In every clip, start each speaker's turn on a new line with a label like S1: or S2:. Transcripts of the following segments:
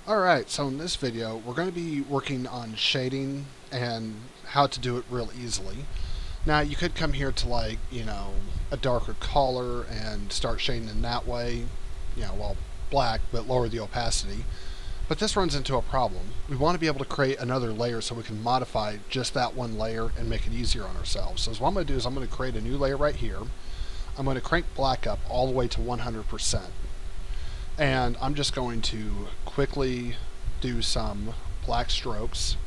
S1: Alright, so in this video we're going to be working on shading and how to do it real easily. Now you could come here to a darker color and start shading in that way, black, but lower the opacity. But this runs into a problem. We want to be able to create another layer so we can modify just that one layer and make it easier on ourselves. So what I'm going to do is I'm going to create a new layer right here. I'm going to crank black up all the way to 100%. And I'm just going to quickly do some black strokes,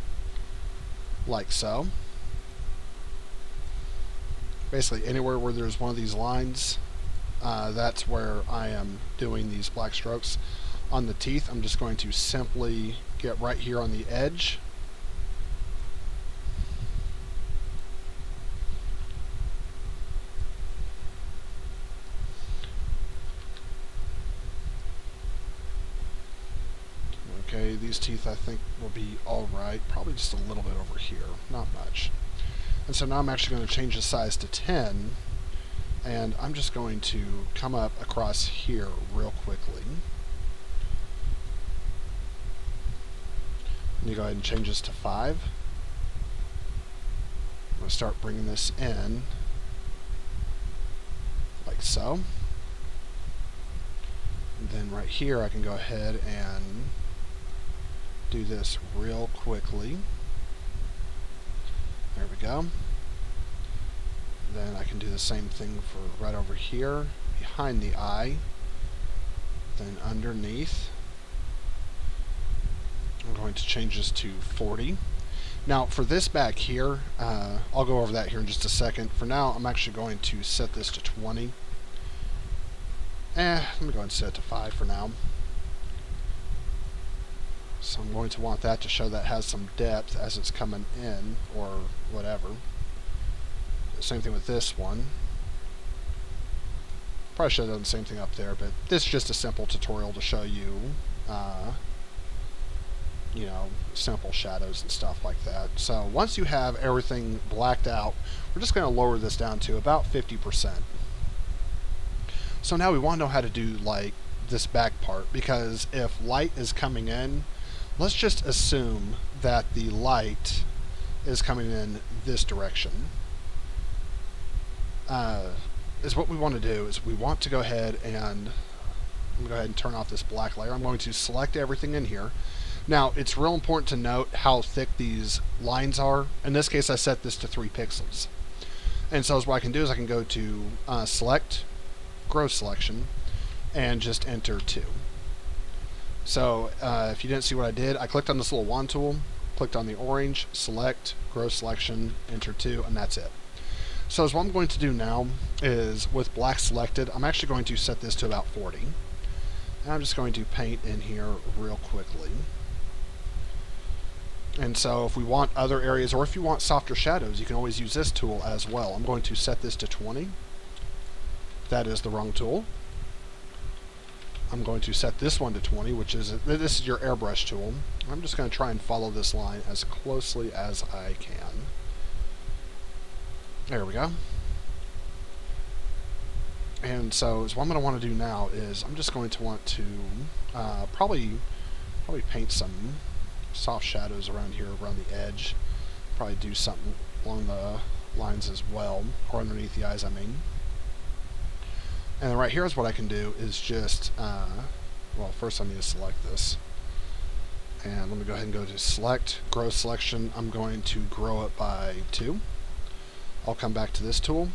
S1: like so. Basically anywhere where there's one of these lines, that's where I am doing these black strokes. On the teeth, I'm just going to simply get right here on the edge. Okay, these teeth I think will be alright. Probably just a little bit over here, not much. And so now I'm actually going to change the size to 10, and I'm just going to come up across here real quickly. And you go ahead and change this to 5. I'm going to start bringing this in, like so. And then right here I can go ahead and do this real quickly. There we go. Then I can do the same thing for right over here, behind the eye, then underneath. I'm going to change this to 40. Now for this back here, I'll go over that here in just a second. For now, I'm actually going to set this to 20. Let me go ahead and set it to 5 for now. So I'm going to want that to show that has some depth as it's coming in, or whatever. Same thing with this one. Probably should have done the same thing up there, but this is just a simple tutorial to show you, simple shadows and stuff like that. So once you have everything blacked out, we're just going to lower this down to about 50%. So now we want to know how to do this back part, because if light is coming in, let's just assume that the light is coming in this direction. Is what we want to do is we want to go ahead and turn off this black layer. I'm going to select everything in here. Now it's real important to note how thick these lines are. In this case I set this to 3 pixels. And so what I can do is I can go to select, grow selection, and just enter 2. So if you didn't see what I did, I clicked on this little wand tool, clicked on the orange, select, grow selection, enter 2, and that's it. So what I'm going to do now is, with black selected, I'm actually going to set this to about 40. And I'm just going to paint in here real quickly. And so if we want other areas, or if you want softer shadows, you can always use this tool as well. I'm going to set this to 20. That is the wrong tool. I'm going to set this one to 20, this is your airbrush tool. I'm just going to try and follow this line as closely as I can. There we go. And so what I'm going to want to do now is I'm just going to want to probably paint some soft shadows around here, around the edge. Probably do something along the lines as well, or underneath the eyes, I mean. And then right here is what I can do is just, first I need to select this. And let me go ahead and go to select, grow selection. I'm going to grow it by 2. I'll come back to this tool,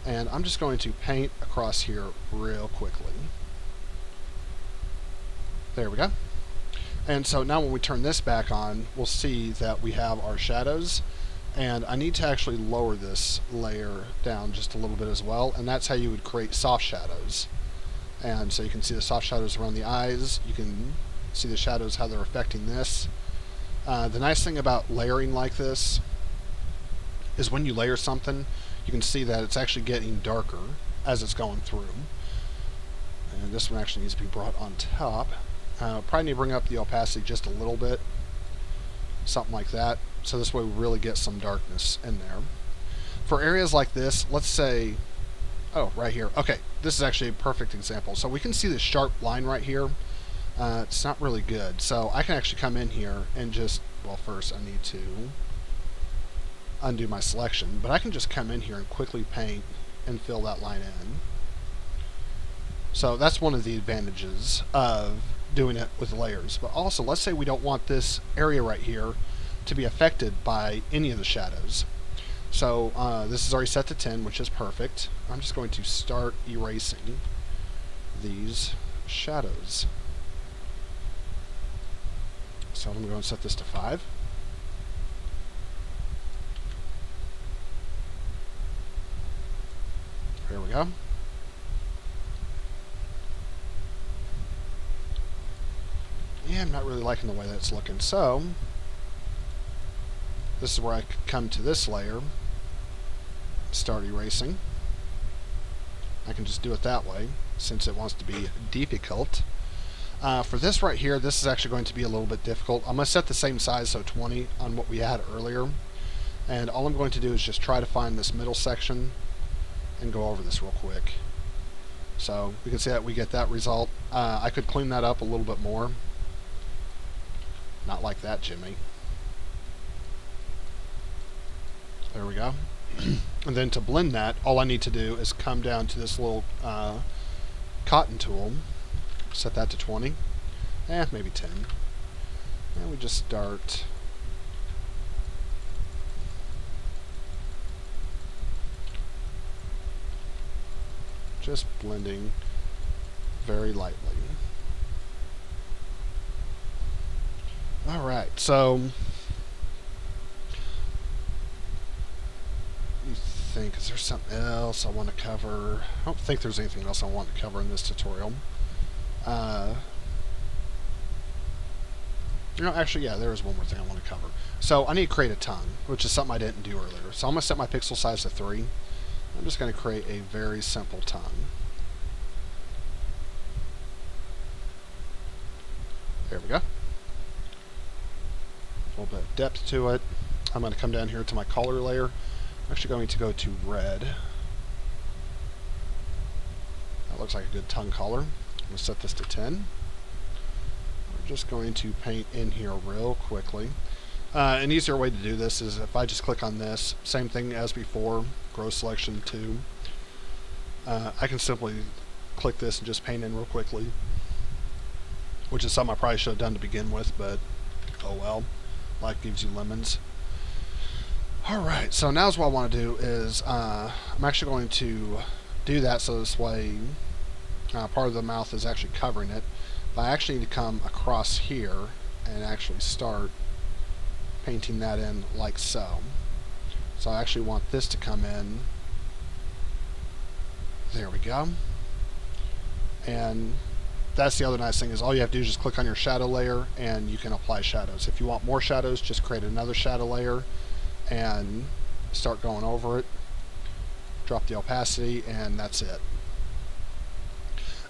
S1: and I'm just going to paint across here real quickly. There we go. And so now when we turn this back on, we'll see that we have our shadows. And I need to actually lower this layer down just a little bit as well, and that's how you would create soft shadows. And so you can see the soft shadows around the eyes, you can see the shadows, how they're affecting this. The nice thing about layering like this is when you layer something, you can see that it's actually getting darker as it's going through. And this one actually needs to be brought on top. Probably need to bring up the opacity just a little bit, something like that. So this way we really get some darkness in there. For areas like this, let's say, right here. Okay, this is actually a perfect example. So we can see this sharp line right here. it's not really good. So I can actually come in here and just, well, first I need to undo my selection, but I can just come in here and quickly paint and fill that line in. So that's one of the advantages of doing it with layers. But also, let's say we don't want this area right here to be affected by any of the shadows. So this is already set to 10, which is perfect. I'm just going to start erasing these shadows. So I'm going to go and set this to 5. There we go. Yeah, I'm not really liking the way that's looking. So this is where I could come to this layer, start erasing. I can just do it that way since it wants to be difficult. For this right here, this is actually going to be a little bit difficult. I'm going to set the same size, so 20 on what we had earlier. And all I'm going to do is just try to find this middle section and go over this real quick. So we can see that we get that result. I could clean that up a little bit more. Not like that, Jimmy. There we go. And then to blend that, all I need to do is come down to this little cotton tool, set that to 20, maybe 10, and we just start just blending very lightly. Alright, so is there something else I want to cover? I don't think there's anything else I want to cover in this tutorial. Actually, yeah, there is one more thing I want to cover. So I need to create a tongue, which is something I didn't do earlier. So I'm going to set my pixel size to 3. I'm just going to create a very simple tongue. There we go. A little bit of depth to it. I'm going to come down here to my color layer. I'm actually going to go to red. That looks like a good tongue color. I'm going to set this to 10. We're just going to paint in here real quickly. An easier way to do this is if I just click on this, same thing as before, grow selection 2. I can simply click this and just paint in real quickly, which is something I probably should have done to begin with, but oh well. Life gives you lemons. Alright, so now's what I want to do is I'm actually going to do that so this way part of the mouth is actually covering it. But I actually need to come across here and actually start painting that in like so. So I actually want this to come in. There we go. And that's the other nice thing is all you have to do is just click on your shadow layer and you can apply shadows. If you want more shadows, just create another shadow layer and start going over it. Drop the opacity and that's it.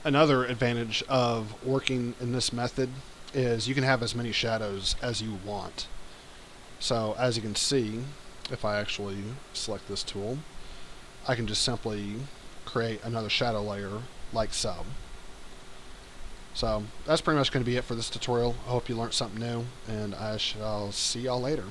S1: Another advantage of working in this method is you can have as many shadows as you want. So as you can see, if I actually select this tool, I can just simply create another shadow layer like so. So that's pretty much going to be it for this tutorial. I hope you learned something new, and I shall see y'all later.